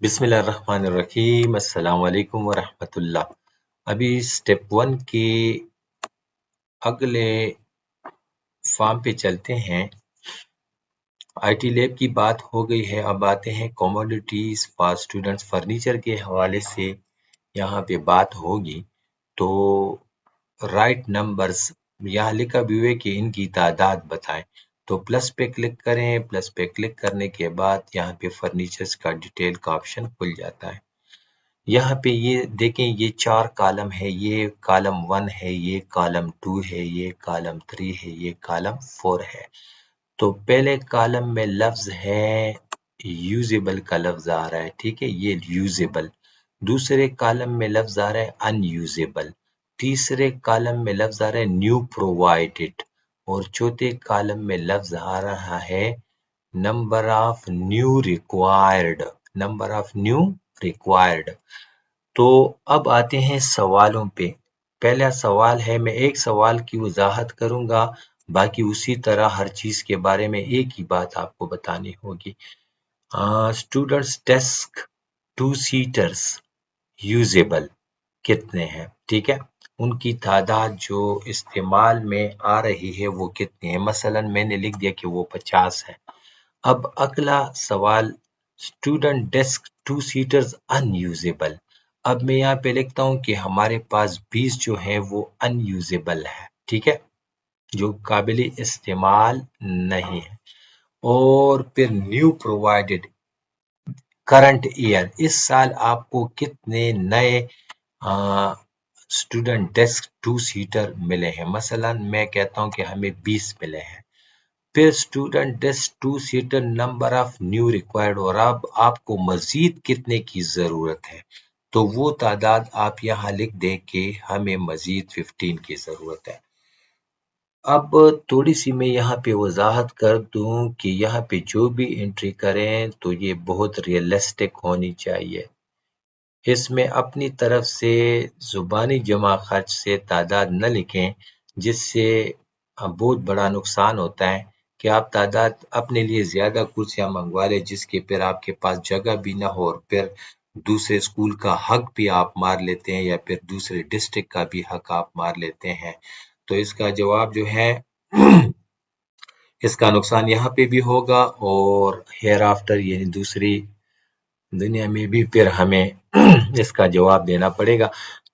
बिस्मिल्लाहिर्रहमानिर्रहीम। अस्सलाम वालेकुम वरहमतुल्लाह। अभी स्टेप 1 के अगले फॉर्म पे चलते हैं। आईटी लैब की बात हो गई है, अब आते हैं कमोडिटीज फॉर स्टूडेंट्स। फर्नीचर के हवाले से यहाँ पे बात होगी। तो राइट नंबर्स यहाँ लिखा भी हुआ है कि इनकी तादाद बताएं। तो प्लस पे क्लिक करें। प्लस पे क्लिक करने के बाद यहाँ पे फर्नीचर्स का डिटेल का ऑप्शन खुल जाता है। यहाँ पे ये देखें, ये 4 कॉलम है। ये कॉलम 1 है, ये कॉलम 2 है, ये कॉलम 3 है, ये कॉलम 4 है। तो पहले कॉलम में लफ्ज है यूजेबल का लफ्ज आ रहा है, ठीक है, ये यूजेबल। दूसरे कॉलम में लफ्ज आ रहा है अनयूजेबल। तीसरे कॉलम में लफ्ज आ रहा है न्यू प्रोवाइडेड। और चौथे कॉलम में लफ्ज आ रहा है number of new required. Number of new required. तो अब आते हैं सवालों पे। पहला सवाल है, मैं एक सवाल की वजाहत करूंगा, बाकी उसी तरह हर चीज के बारे में एक ही बात आपको बतानी होगी। स्टूडेंट्स डेस्क 2 सीटर्स यूजेबल कितने हैं, ठीक है, उनकी तादाद जो इस्तेमाल में आ रही है वो कितनी है। मसलन मैंने लिख दिया कि वो 50 है। अब अगला सवाल, स्टूडेंट डेस्क 2 सीटर्स अनयूजेबल। अब मैं यहाँ पे लिखता हूँ कि हमारे पास 20 जो है वो अनयूजेबल है, ठीक है, जो काबिल इस्तेमाल नहीं है। और फिर न्यू प्रोवाइडेड, करंट ईयर, इस साल आपको कितने नए स्टूडेंट डेस्क 2 सीटर मिले हैं। मसलन मैं कहता हूँ कि हमें 20 मिले हैं। फिर student desk 2 seater number of new required, और अब आपको मजीद कितने की जरूरत है। तो वो तादाद आप यहाँ लिख दें कि हमें मजीद 15 की जरूरत है। अब थोड़ी सी मैं यहाँ पे वजाहत कर दूं कि यहाँ पे जो भी एंट्री करें तो ये बहुत रियलिस्टिक होनी चाहिए। इसमें अपनी तरफ से जुबानी जमा खर्च से तादाद न लिखें, जिससे बहुत बड़ा नुकसान होता है कि आप तादाद अपने लिए ज़्यादा कुर्सियाँ मंगवा लें जिसके फिर आपके पास जगह भी ना हो, और फिर दूसरे स्कूल का हक भी आप मार लेते हैं या फिर दूसरे डिस्ट्रिक्ट का भी हक आप मार लेते हैं। तो इसका जवाब जो है इसका नुकसान यहाँ पे भी होगा और हेयर आफ्टर यानी दूसरी दुनिया में भी फिर हमें इसका जवाब देना पड़ेगा।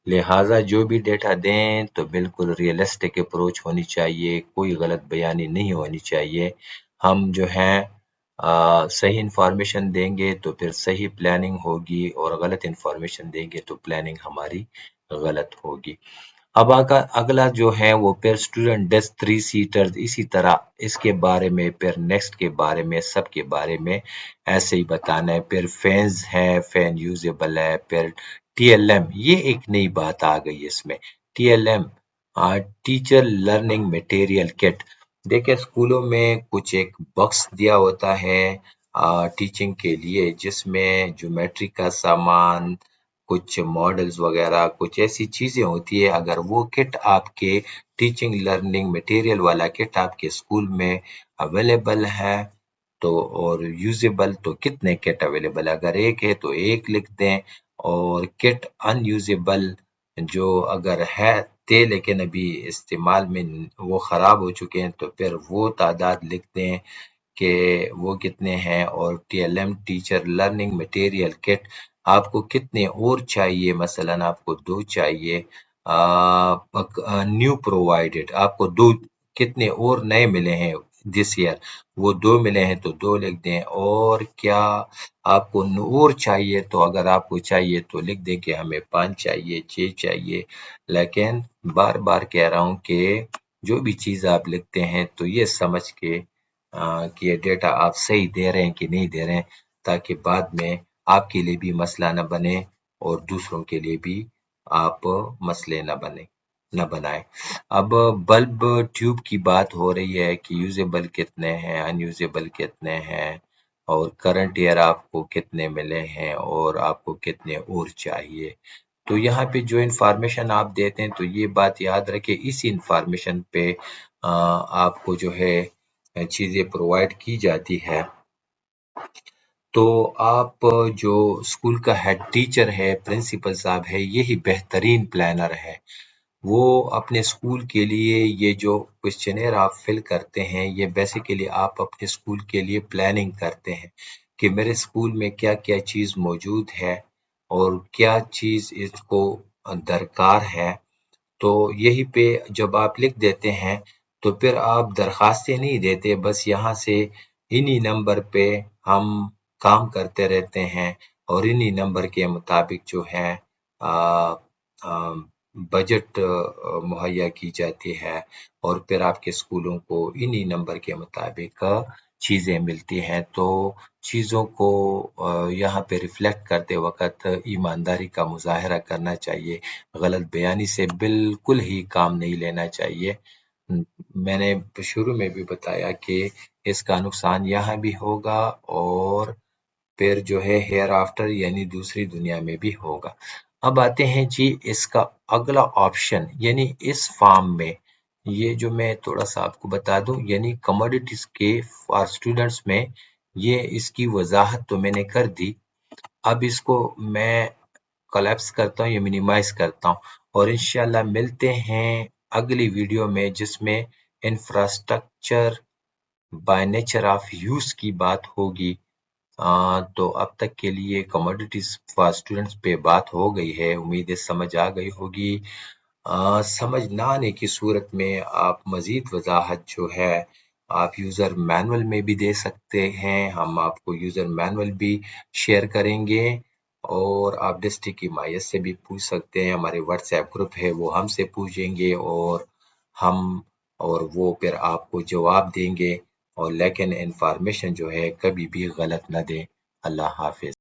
लिहाजा जो भी डेटा दें तो बिल्कुल रियलिस्टिक अप्रोच होनी चाहिए, कोई गलत बयानी नहीं होनी चाहिए। हम जो है सही इंफॉर्मेशन देंगे तो फिर सही प्लानिंग होगी, और गलत इंफॉर्मेशन देंगे तो प्लानिंग हमारी गलत होगी। अब अगला जो है वो फिर स्टूडेंट डेस्क 3 सीटर्स, इसी तरह इसके बारे में फिर नेक्स्ट के बारे में सब के बारे में ऐसे ही बताना है। फिर फैंस है, फैन यूजेबल है। फिर टीएलएम, ये एक नई बात आ गई इसमें, TLM teacher learning material kit. देखिए स्कूलों में कुछ एक बॉक्स दिया होता है टीचिंग के लिए, जिसमें ज्योमेट्री का सामान, कुछ मॉडल्स वगैरह, कुछ ऐसी चीजें होती है। अगर वो किट आपके टीचिंग लर्निंग मटेरियल वाला किट आपके स्कूल में अवेलेबल है तो, और यूजेबल, तो कितने किट अवेलेबल है। अगर एक है तो एक लिख दें, और किट अनयूजेबल जो अगर है थे लेकिन अभी इस्तेमाल में वो ख़राब हो चुके हैं तो फिर वो तादाद लिख दें कि वो कितने हैं। और TLM teacher learning material kit आपको कितने और चाहिए। मसलन आपको 2 चाहिए। न्यू प्रोवाइडेड आपको 2 कितने और नए मिले हैं दिस ईयर, वो 2 मिले हैं तो 2 लिख दें। और क्या आपको और चाहिए, तो अगर आपको चाहिए तो लिख दें कि हमें 5 चाहिए, 6 चाहिए। लेकिन बार बार कह रहा हूँ कि जो भी चीज़ आप लिखते हैं तो ये समझ के कि ये डेटा आप सही दे रहे हैं कि नहीं दे रहे हैं, ताकि बाद में आपके लिए भी मसला न बने और दूसरों के लिए भी आप मसले न बनाए। अब बल्ब ट्यूब की बात हो रही है कि यूजेबल कितने हैं, अनयूजेबल कितने हैं, और करंट ईयर आपको कितने मिले हैं और आपको कितने और चाहिए। तो यहाँ पे जो इंफॉर्मेशन आप देते हैं तो ये बात याद रखें, इसी इंफॉर्मेशन पे आपको जो है चीज़ें प्रोवाइड की जाती है। تو آپ جو اسکول کا ہیڈ ٹیچر ہے، پرنسپل صاحب ہے، یہی بہترین پلانر ہے۔ وہ اپنے اسکول کے لیے یہ جو کوشچنیر آپ فل کرتے ہیں، یہ بیسیکلی آپ اپنے اسکول کے لیے پلاننگ کرتے ہیں کہ میرے اسکول میں کیا کیا چیز موجود ہے اور کیا چیز اس کو درکار ہے۔ تو یہی پہ جب آپ لکھ دیتے ہیں تو پھر آپ درخواستیں نہیں دیتے، بس یہاں سے انہی نمبر پہ ہم کام کرتے رہتے ہیں اور انہی نمبر کے مطابق جو ہے بجٹ مہیا کی جاتی ہے اور پھر آپ کے اسکولوں کو انہی نمبر کے مطابق چیزیں ملتی ہیں۔ تو چیزوں کو یہاں پہ ریفلیکٹ کرتے وقت ایمانداری کا مظاہرہ کرنا چاہیے، غلط بیانی سے بالکل ہی کام نہیں لینا چاہیے۔ میں نے شروع میں بھی بتایا کہ اس کا نقصان یہاں بھی ہوگا اور پھر جو ہے ہیئر آفٹر یعنی دوسری دنیا میں بھی ہوگا۔ اب آتے ہیں جی اس کا اگلا آپشن، یعنی اس فارم میں یہ جو میں تھوڑا سا آپ کو بتا دوں، یعنی کموڈیٹیز کے فار اسٹوڈنٹس میں یہ اس کی وضاحت تو میں نے کر دی۔ اب اس کو میں کولیپس کرتا ہوں یا منیمائز کرتا ہوں اور انشاءاللہ ملتے ہیں اگلی ویڈیو میں، جس میں infrastructure by nature of use کی بات ہوگی۔ تو اب تک کے لیے کموڈیٹیز فار اسٹوڈنٹس پہ بات ہو گئی ہے، امید ہے سمجھ آ گئی ہوگی۔ سمجھ نہ آنے کی صورت میں آپ مزید وضاحت جو ہے آپ یوزر مینول میں بھی دے سکتے ہیں، ہم آپ کو یوزر مینول بھی شیئر کریں گے اور آپ ڈسٹرکٹ کی مائس سے بھی پوچھ سکتے ہیں، ہمارے واٹس ایپ گروپ ہے وہ ہم سے پوچھیں گے اور وہ پھر آپ کو جواب دیں گے، اور لیکن انفارمیشن جو ہے کبھی بھی غلط نہ دیں۔ اللہ حافظ۔